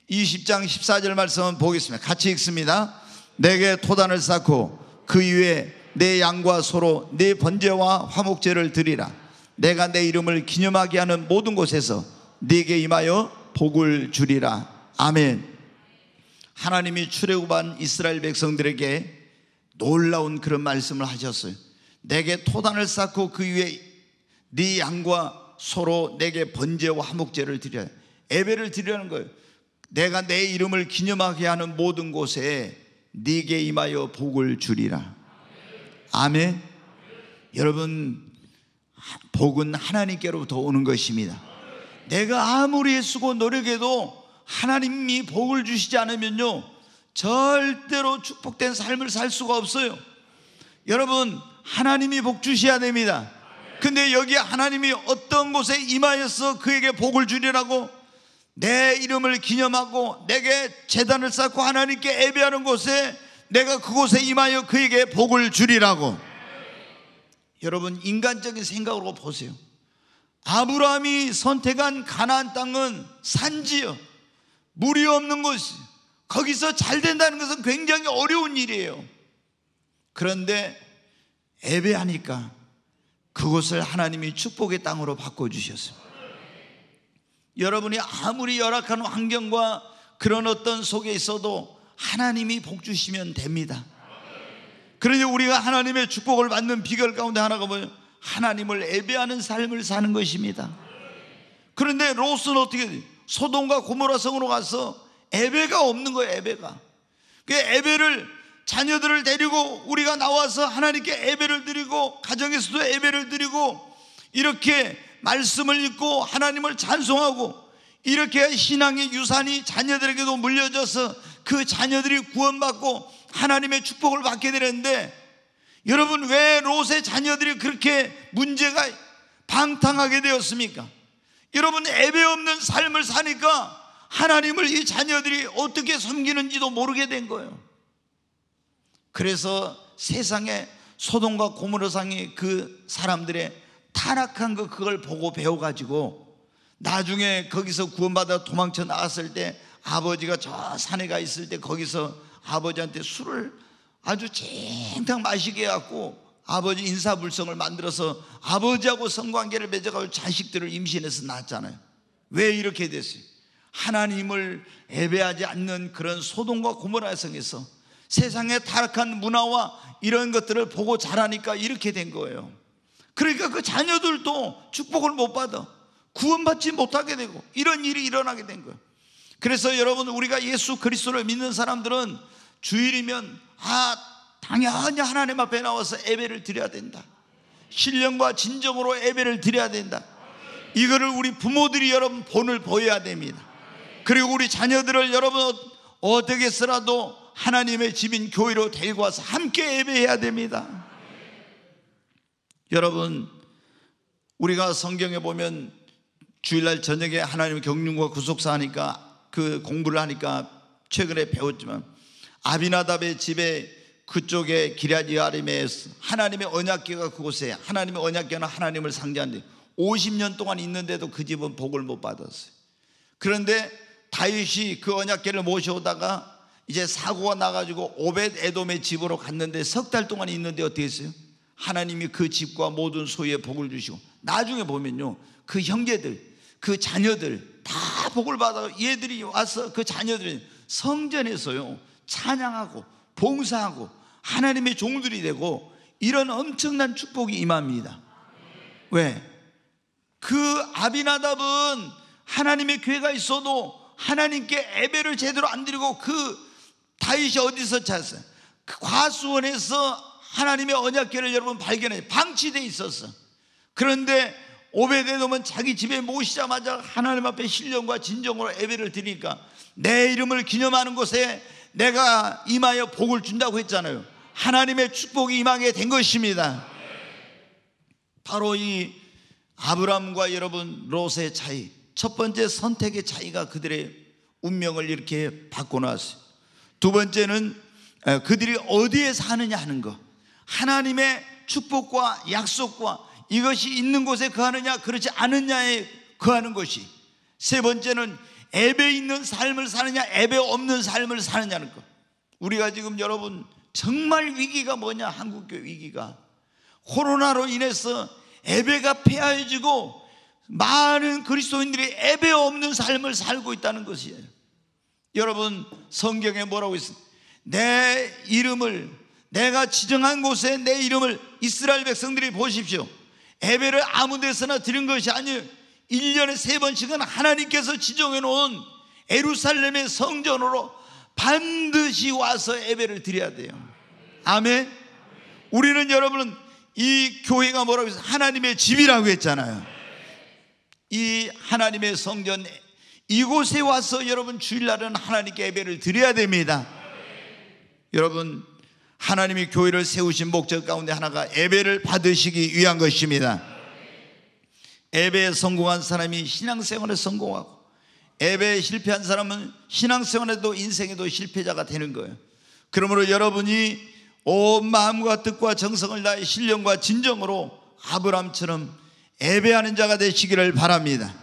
20장 14절 말씀을 보겠습니다. 같이 읽습니다. 내게 토단을 쌓고 그 위에 내 양과 소로 내 번제와 화목제를 드리라. 내가 내 이름을 기념하게 하는 모든 곳에서 네게 임하여 복을 주리라. 아멘. 하나님이 출애굽한 이스라엘 백성들에게 놀라운 그런 말씀을 하셨어요. 내게 토단을 쌓고 그 위에 네 양과 소로 내게 번제와 화목제를 드리라. 예배를 드리라는 거예요. 내가 내 이름을 기념하게 하는 모든 곳에 네게 임하여 복을 주리라. 아멘. 여러분, 복은 하나님께로부터 오는 것입니다. 내가 아무리 애쓰고 노력해도 하나님이 복을 주시지 않으면요 절대로 축복된 삶을 살 수가 없어요. 여러분, 하나님이 복 주셔야 됩니다. 근데 여기 하나님이 어떤 곳에 임하여서 그에게 복을 주리라고, 내 이름을 기념하고 내게 제단을 쌓고 하나님께 예배하는 곳에 내가 그곳에 임하여 그에게 복을 주리라고. 여러분, 인간적인 생각으로 보세요. 아브라함이 선택한 가나안 땅은 산지요, 물이 없는 곳이, 거기서 잘 된다는 것은 굉장히 어려운 일이에요. 그런데 예배하니까 그곳을 하나님이 축복의 땅으로 바꿔주셨어요. 여러분이 아무리 열악한 환경과 그런 어떤 속에 있어도 하나님이 복 주시면 됩니다. 그런데 우리가 하나님의 축복을 받는 비결 가운데 하나가 뭐예요? 하나님을 예배하는 삶을 사는 것입니다. 그런데 롯은 어떻게 돼요? 소돔과 고모라 성으로 가서 예배가 없는 거예요. 예배가. 그 예배를, 자녀들을 데리고 우리가 나와서 하나님께 예배를 드리고 가정에서도 예배를 드리고 이렇게 말씀을 읽고 하나님을 찬송하고 이렇게 신앙의 유산이 자녀들에게도 물려져서 그 자녀들이 구원받고 하나님의 축복을 받게 되는데, 여러분, 왜 롯의 자녀들이 그렇게 문제가 방탕하게 되었습니까? 여러분, 예배 없는 삶을 사니까 하나님을 이 자녀들이 어떻게 섬기는지도 모르게 된 거예요. 그래서 세상에 소돔과 고모라 성의 그 사람들의 타락한 거, 그걸 보고 배워가지고 나중에 거기서 구원받아 도망쳐 나왔을 때 아버지가 저 산에 가 있을 때 거기서 아버지한테 술을 아주 쟁탕 마시게 해갖고 아버지 인사불성을 만들어서 아버지하고 성관계를 맺어가지고 자식들을 임신해서 낳았잖아요. 왜 이렇게 됐어요? 하나님을 예배하지 않는 그런 소돔과 고모라의 성에서 세상의 타락한 문화와 이런 것들을 보고 자라니까 이렇게 된 거예요. 그러니까 그 자녀들도 축복을 못 받아 구원받지 못하게 되고 이런 일이 일어나게 된 거예요. 그래서 여러분, 우리가 예수 그리스도를 믿는 사람들은 주일이면 당연히 하나님 앞에 나와서 예배를 드려야 된다. 신령과 진정으로 예배를 드려야 된다. 이거를 우리 부모들이 여러분 본을 보여야 됩니다. 그리고 우리 자녀들을 여러분 어떻게 해서라도 하나님의 집인 교회로 데리고 와서 함께 예배해야 됩니다. 여러분, 우리가 성경에 보면 주일날 저녁에 하나님의 경륜과 구속사 하니까 그 공부를 하니까 최근에 배웠지만 아비나답의 집에 그쪽에 기럇 여아림에 하나님의 언약궤가 그곳에, 하나님의 언약궤는 하나님을 상징하는데 50년 동안 있는데도 그 집은 복을 못 받았어요. 그런데 다윗이 그 언약궤를 모셔오다가 이제 사고가 나가지고 오벳 에돔의 집으로 갔는데 석 달 동안 있는데 어떻게 했어요? 하나님이 그 집과 모든 소유에 복을 주시고 나중에 보면요, 그 형제들, 그 자녀들 다 복을 받아. 얘들이 와서 그 자녀들이 성전에서요 찬양하고 봉사하고 하나님의 종들이 되고 이런 엄청난 축복이 임합니다. 왜? 그 아비나답은 하나님의 교회가 있어도 하나님께 예배를 제대로 안 드리고 그 다윗이 어디서 찾았어요? 그 과수원에서 하나님의 언약궤를 여러분 발견해 방치되어 있었어. 그런데 오베데돔은 자기 집에 모시자마자 하나님 앞에 신령과 진정으로 예배를 드리니까 내 이름을 기념하는 곳에 내가 임하여 복을 준다고 했잖아요. 하나님의 축복이 임하게 된 것입니다. 바로 이 아브라함과 여러분 롯의 차이, 첫 번째 선택의 차이가 그들의 운명을 이렇게 바꿔놨어요. 두 번째는 그들이 어디에 사느냐 하는 것, 하나님의 축복과 약속과 이것이 있는 곳에 거하느냐 그렇지 않느냐에 거하는 것이. 세 번째는 예배 있는 삶을 사느냐 예배 없는 삶을 사느냐는 것. 우리가 지금 여러분 정말 위기가 뭐냐, 한국교회 위기가 코로나로 인해서 예배가 폐하해지고 많은 그리스도인들이 예배 없는 삶을 살고 있다는 것이에요. 여러분 성경에 뭐라고 있습니까? 내 이름을, 내가 지정한 곳에 내 이름을, 이스라엘 백성들이 보십시오, 예배를 아무 데서나 드린 것이 아니에요. 1년에 3번씩은 하나님께서 지정해 놓은 예루살렘의 성전으로 반드시 와서 예배를 드려야 돼요. 아멘. 우리는 여러분은 이 교회가 뭐라고 해서 하나님의 집이라고 했잖아요. 이 하나님의 성전 이곳에 와서 여러분 주일날은 하나님께 예배를 드려야 됩니다. 여러분, 하나님이 교회를 세우신 목적 가운데 하나가 예배를 받으시기 위한 것입니다. 예배에 성공한 사람이 신앙생활에 성공하고, 예배에 실패한 사람은 신앙생활에도 인생에도 실패자가 되는 거예요. 그러므로 여러분이 온 마음과 뜻과 정성을 다해 신령과 진정으로 아브라함처럼 예배하는 자가 되시기를 바랍니다.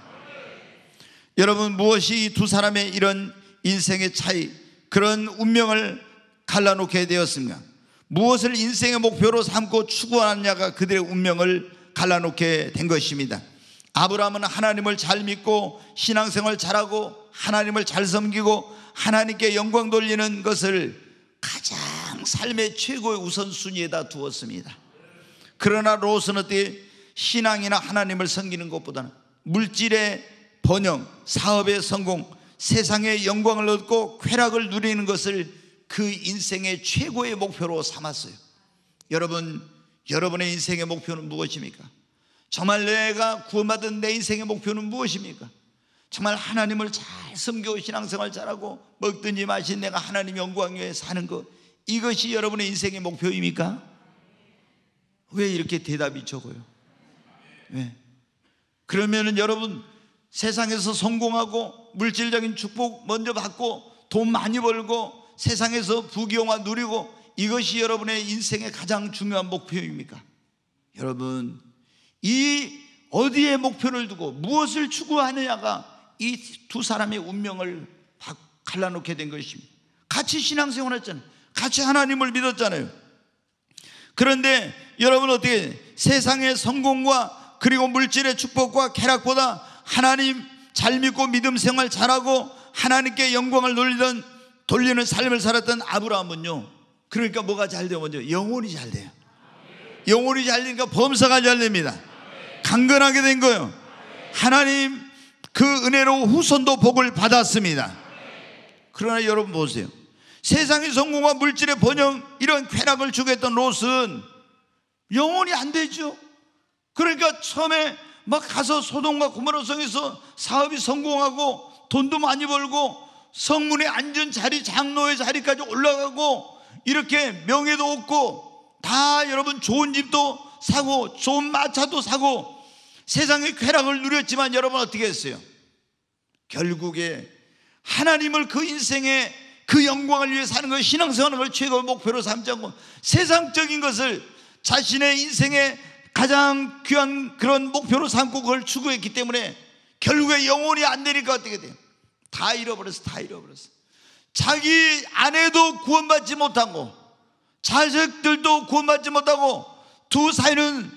여러분, 무엇이 이 두 사람의 이런 인생의 차이, 그런 운명을 갈라놓게 되었습니까? 무엇을 인생의 목표로 삼고 추구하느냐가 그들의 운명을 갈라놓게 된 것입니다. 아브라함은 하나님을 잘 믿고 신앙생활 잘하고 하나님을 잘 섬기고 하나님께 영광 돌리는 것을 가장 삶의 최고의 우선순위에다 두었습니다. 그러나 롯은 어떻게 신앙이나 하나님을 섬기는 것보다는 물질의 번영, 사업의 성공, 세상의 영광을 얻고 쾌락을 누리는 것을 그 인생의 최고의 목표로 삼았어요. 여러분, 여러분의 인생의 목표는 무엇입니까? 정말 내가 구원받은 내 인생의 목표는 무엇입니까? 정말 하나님을 잘 섬기고 신앙생활 잘하고 먹든지 마신 내가 하나님 영광 위에 사는 것, 이것이 여러분의 인생의 목표입니까? 왜 이렇게 대답이 적어요? 왜? 그러면은 여러분 세상에서 성공하고 물질적인 축복 먼저 받고 돈 많이 벌고 세상에서 부귀영화 누리고 이것이 여러분의 인생의 가장 중요한 목표입니까? 여러분, 이 어디에 목표를 두고 무엇을 추구하느냐가 이 두 사람의 운명을 갈라놓게 된 것입니다. 같이 신앙생활 했잖아요. 같이 하나님을 믿었잖아요. 그런데 여러분 어떻게 세상의 성공과 그리고 물질의 축복과 쾌락보다 하나님 잘 믿고 믿음 생활 잘하고 하나님께 영광을 돌리는 삶을 살았던 아브라함은요, 그러니까 뭐가 잘 되면 먼저 영혼이 잘 돼요. 영혼이 잘 되니까 범사가 잘 됩니다. 강건하게 된 거예요. 하나님 그 은혜로 후손도 복을 받았습니다. 그러나 여러분 보세요. 세상의 성공과 물질의 번영, 이런 쾌락을 주겠던 롯은 영혼이 안 되죠. 그러니까 처음에 막 가서 소돔과 고모라 성에서 사업이 성공하고 돈도 많이 벌고 성문에 앉은 자리, 장로의 자리까지 올라가고 이렇게 명예도 얻고 다 여러분 좋은 집도 사고 좋은 마차도 사고 세상의 쾌락을 누렸지만 여러분 어떻게 했어요? 결국에 하나님을 그 인생에 그 영광을 위해 사는 것, 신앙생활을 걸 최고의 목표로 삼지 않고 세상적인 것을 자신의 인생의 가장 귀한 그런 목표로 삼고 그걸 추구했기 때문에 결국에 영혼이 안 되니까 어떻게 돼요? 다 잃어버렸어. 자기 아내도 구원받지 못하고 자식들도 구원받지 못하고 두 사이는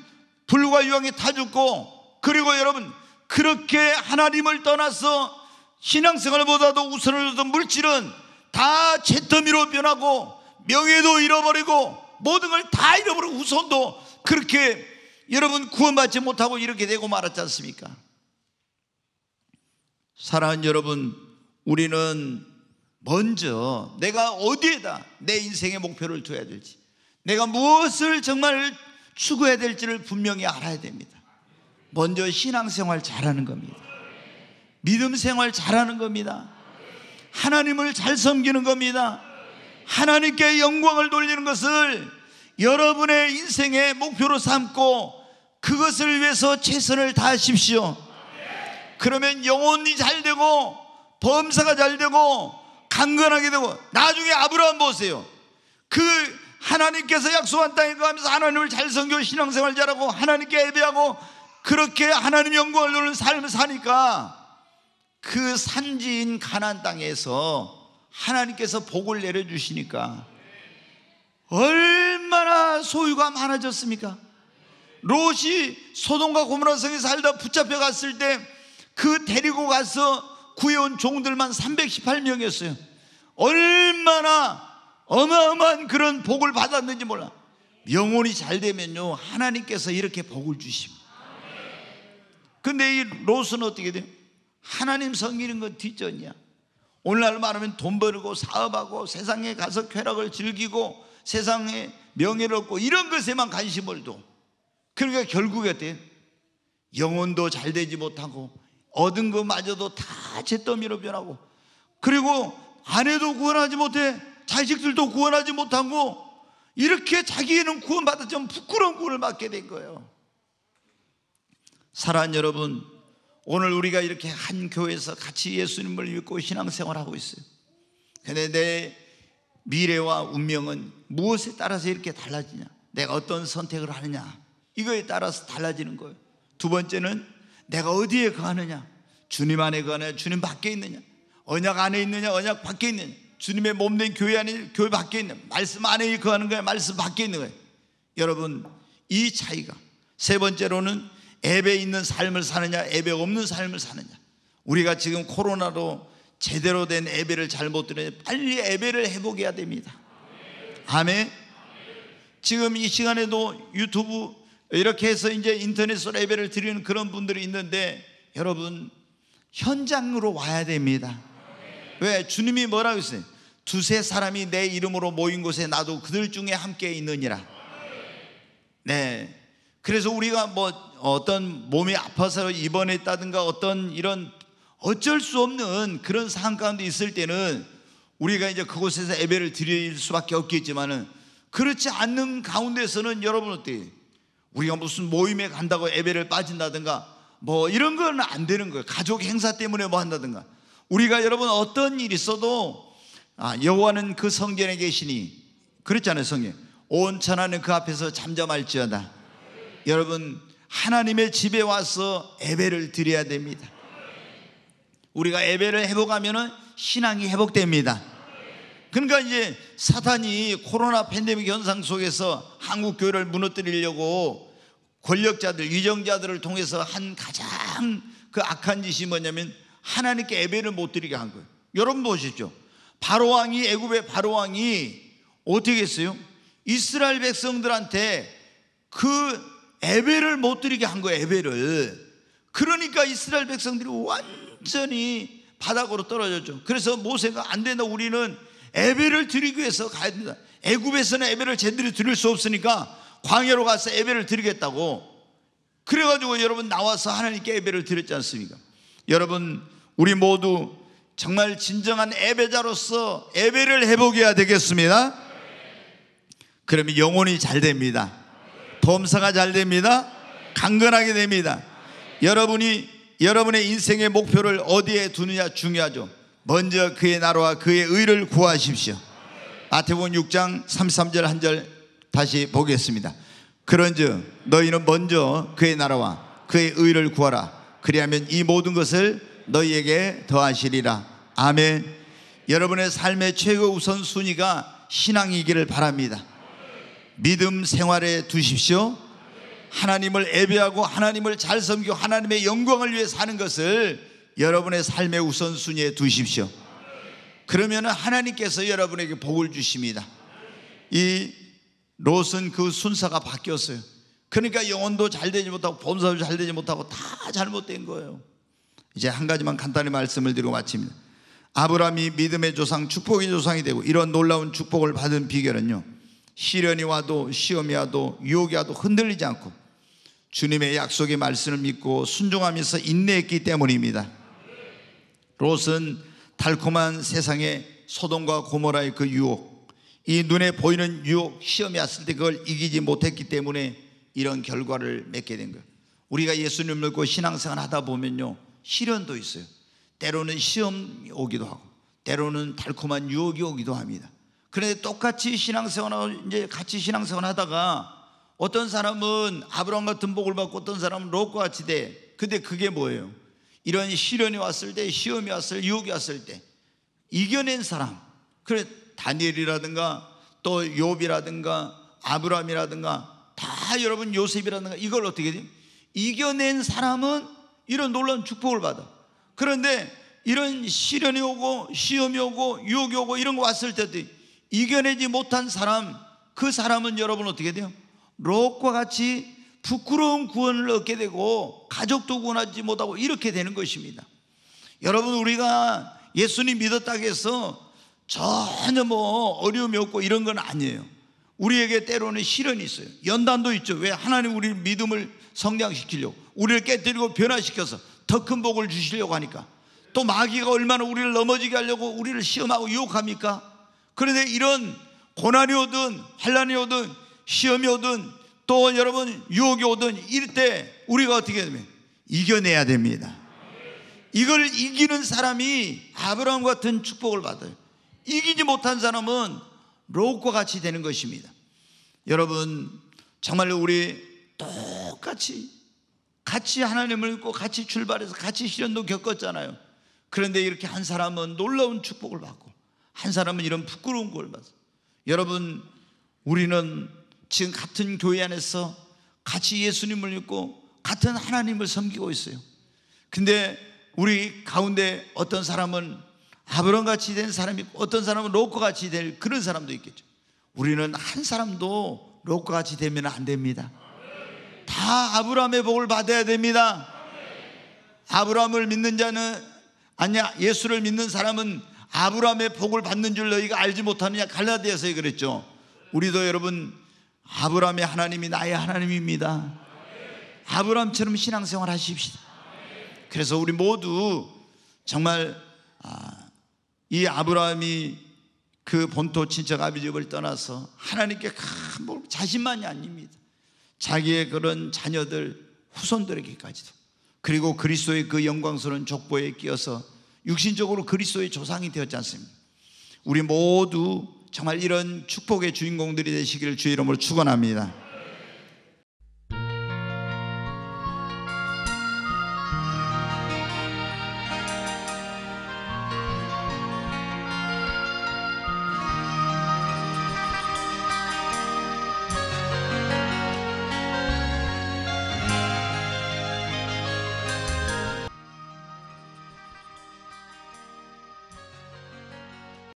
불과 유황에 타 죽고, 그리고 여러분 그렇게 하나님을 떠나서 신앙생활보다도 우선을 두던 물질은 다 잿더미로 변하고 명예도 잃어버리고 모든 걸 다 잃어버리고 후손도 그렇게 여러분 구원받지 못하고 이렇게 되고 말았지 않습니까? 사랑하는 여러분, 우리는 먼저 내가 어디에다 내 인생의 목표를 둬야 될지, 내가 무엇을 정말 추구해야 될지를 분명히 알아야 됩니다. 먼저 신앙생활 잘하는 겁니다. 믿음 생활 잘하는 겁니다. 하나님을 잘 섬기는 겁니다. 하나님께 영광을 돌리는 것을 여러분의 인생의 목표로 삼고 그것을 위해서 최선을 다하십시오. 그러면 영혼이 잘 되고 범사가 잘 되고 강건하게 되고, 나중에 아브라함 보세요. 그 하나님께서 약속한 땅에 가면서 하나님을 잘 섬기고 신앙생활 잘하고 하나님께 예배하고 그렇게 하나님 영광을 누리는 삶을 사니까 그 산지인 가나안 땅에서 하나님께서 복을 내려주시니까 얼마나 소유가 많아졌습니까? 롯이 소돔과 고모라 성에 살다 붙잡혀 갔을 때 그 데리고 가서 구해온 종들만 318명이었어요. 얼마나 어마어마한 그런 복을 받았는지 몰라. 영혼이 잘 되면요 하나님께서 이렇게 복을 주십니다. 근데 이 롯은 어떻게 돼요? 하나님 섬기는 건 뒷전이야. 오늘날 말하면 돈 벌고 사업하고 세상에 가서 쾌락을 즐기고 세상에 명예를 얻고 이런 것에만 관심을 둬. 그러니까 결국에 어때요? 영혼도 잘 되지 못하고 얻은 것마저도 다 잿더미로 변하고, 그리고 아내도 구원하지 못해 자식들도 구원하지 못하고 이렇게 자기는 구원받았지만 부끄러운 구원을 받게 된 거예요. 사랑하는 여러분, 오늘 우리가 이렇게 한 교회에서 같이 예수님을 믿고 신앙생활하고 있어요. 근데 내 미래와 운명은 무엇에 따라서 이렇게 달라지냐? 내가 어떤 선택을 하느냐, 이거에 따라서 달라지는 거예요. 두 번째는 내가 어디에 거하느냐? 주님 안에 거하느냐, 주님 밖에 있느냐? 언약 안에 있느냐, 언약 밖에 있느냐? 주님의 몸된 교회 안에, 교회 밖에 있느냐? 말씀 안에 거하는 거야, 말씀 밖에 있는 거야? 여러분, 이 차이가. 세 번째로는 예배 있는 삶을 사느냐, 예배 없는 삶을 사느냐. 우리가 지금 코로나로 제대로 된 예배를 잘 못 드리냐, 빨리 예배를 회복해야 됩니다. 아멘. 지금 이 시간에도 유튜브 이렇게 해서 이제 인터넷으로 예배를 드리는 그런 분들이 있는데, 여러분 현장으로 와야 됩니다. 왜? 주님이 뭐라고 했어요? 두세 사람이 내 이름으로 모인 곳에 나도 그들 중에 함께 있느니라. 네. 그래서 우리가 뭐 어떤 몸이 아파서 입원했다든가 어떤 이런 어쩔 수 없는 그런 상황 가운데 있을 때는 우리가 이제 그곳에서 예배를 드릴 수밖에 없겠지만은, 그렇지 않는 가운데서는 여러분 어때요? 우리가 무슨 모임에 간다고 예배를 빠진다든가 뭐 이런 건 안 되는 거예요. 가족 행사 때문에 뭐 한다든가. 우리가 여러분 어떤 일이 있어도 여호와는 그 성전에 계시니, 그랬잖아요. 성경 온 천하는 그 앞에서 잠잠할지어다. 여러분 하나님의 집에 와서 예배를 드려야 됩니다. 우리가 예배를 회복하면 신앙이 회복됩니다. 그러니까 이제 사탄이 코로나 팬데믹 현상 속에서 한국 교회를 무너뜨리려고 권력자들, 위정자들을 통해서 한 가장 그 악한 짓이 뭐냐면 하나님께 예배를 못 드리게 한 거예요. 여러분 보십시오. 바로왕이, 애굽의 바로왕이 어떻게 했어요? 이스라엘 백성들한테 그 예배를 못 드리게 한 거예요. 예배를. 그러니까 이스라엘 백성들이 완전히 바닥으로 떨어졌죠. 그래서 모세가 안 된다, 우리는 예배를 드리기 위해서 가야 된다. 애굽에서는 예배를 제대로 드릴 수 없으니까 광야로 가서 예배를 드리겠다고. 그래가지고 여러분 나와서 하나님께 예배를 드렸지 않습니까? 여러분, 우리 모두 정말 진정한 예배자로서 예배를 해보게 되겠습니다. 그러면 영혼이 잘 됩니다. 범사가 잘 됩니다. 강건하게 됩니다. 여러분의 인생의 목표를 어디에 두느냐 중요하죠. 먼저 그의 나라와 그의 의를 구하십시오. 마태복음 6장 33절 한 절 다시 보겠습니다. 그런즉 너희는 먼저 그의 나라와 그의 의를 구하라. 그리하면 이 모든 것을 너희에게 더하시리라. 아멘. 여러분의 삶의 최고 우선순위가 신앙이기를 바랍니다. 믿음 생활에 두십시오. 하나님을 예배하고 하나님을 잘 섬기고 하나님의 영광을 위해 사는 것을 여러분의 삶의 우선순위에 두십시오. 그러면 하나님께서 여러분에게 복을 주십니다. 이 롯은 그 순서가 바뀌었어요. 그러니까 영혼도 잘 되지 못하고 범사도 잘 되지 못하고 다 잘못된 거예요. 이제 한 가지만 간단히 말씀을 드리고 마칩니다. 아브라함이 믿음의 조상, 축복의 조상이 되고 이런 놀라운 축복을 받은 비결은요, 시련이 와도 시험이 와도 유혹이 와도 흔들리지 않고 주님의 약속의 말씀을 믿고 순종하면서 인내했기 때문입니다. 롯은 달콤한 세상의 소돔과 고모라의 그 유혹, 이 눈에 보이는 유혹, 시험이 왔을 때 그걸 이기지 못했기 때문에 이런 결과를 맺게 된 거예요. 우리가 예수님을 믿고 신앙생활 하다 보면요, 시련도 있어요. 때로는 시험이 오기도 하고 때로는 달콤한 유혹이 오기도 합니다. 그런데 똑같이 신앙생활하고 이제 같이 신앙생활 하다가 어떤 사람은 아브라함 같은 복을 받고 어떤 사람은 롯과 같이 돼. 근데 그게 뭐예요? 이런 시련이 왔을 때, 시험이 왔을 때, 유혹이 왔을 때 이겨낸 사람, 그래 다니엘이라든가 또 욥이라든가 아브라함이라든가 다 여러분 요셉이라든가 이걸 어떻게 돼요? 이겨낸 사람은 이런 놀라운 축복을 받아. 그런데 이런 시련이 오고 시험이 오고 유혹이 오고 이런 거 왔을 때도 이겨내지 못한 사람, 그 사람은 여러분 어떻게 돼요? 롯과 같이 부끄러운 구원을 얻게 되고 가족도 구원하지 못하고 이렇게 되는 것입니다. 여러분, 우리가 예수님 믿었다고 해서 전혀 뭐 어려움이 없고 이런 건 아니에요. 우리에게 때로는 시련이 있어요. 연단도 있죠. 왜? 하나님 우리 믿음을 성장시키려고, 우리를 깨뜨리고 변화시켜서 더 큰 복을 주시려고 하니까. 또 마귀가 얼마나 우리를 넘어지게 하려고 우리를 시험하고 유혹합니까? 그런데 이런 고난이 오든 환난이 오든 시험이 오든 또 여러분 유혹이 오든 이럴 때 우리가 어떻게 되면 이겨내야 됩니다. 이걸 이기는 사람이 아브라함 같은 축복을 받아요. 이기지 못한 사람은 롯과 같이 되는 것입니다. 여러분, 정말 우리 똑같이 같이 하나님을 믿고 같이 출발해서 같이 시련도 겪었잖아요. 그런데 이렇게 한 사람은 놀라운 축복을 받고 한 사람은 이런 부끄러운 걸 받아요. 여러분, 우리는 지금 같은 교회 안에서 같이 예수님을 믿고 같은 하나님을 섬기고 있어요. 근데 우리 가운데 어떤 사람은 아브라함같이 된 사람이 있고 어떤 사람은 롯과 같이 될 그런 사람도 있겠죠. 우리는 한 사람도 롯과 같이 되면 안 됩니다. 다 아브라함의 복을 받아야 됩니다. 아브라함을 믿는 자는 아니야, 예수를 믿는 사람은 아브라함의 복을 받는 줄 너희가 알지 못하느냐, 갈라디아서에 그랬죠. 우리도 여러분 아브라함의 하나님이 나의 하나님입니다. 아브라함처럼 신앙생활 하십시다. 그래서 우리 모두 정말 이 아브라함이 그 본토 친척 아비 집을 떠나서 하나님께 자신만이 아닙니다. 자기의 그런 자녀들 후손들에게까지도, 그리고 그리스도의 그 영광스러운 족보에 끼어서 육신적으로 그리스도의 조상이 되었지 않습니까? 우리 모두 정말 이런 축복의 주인공들이 되시기를 주의 이름으로 축원합니다.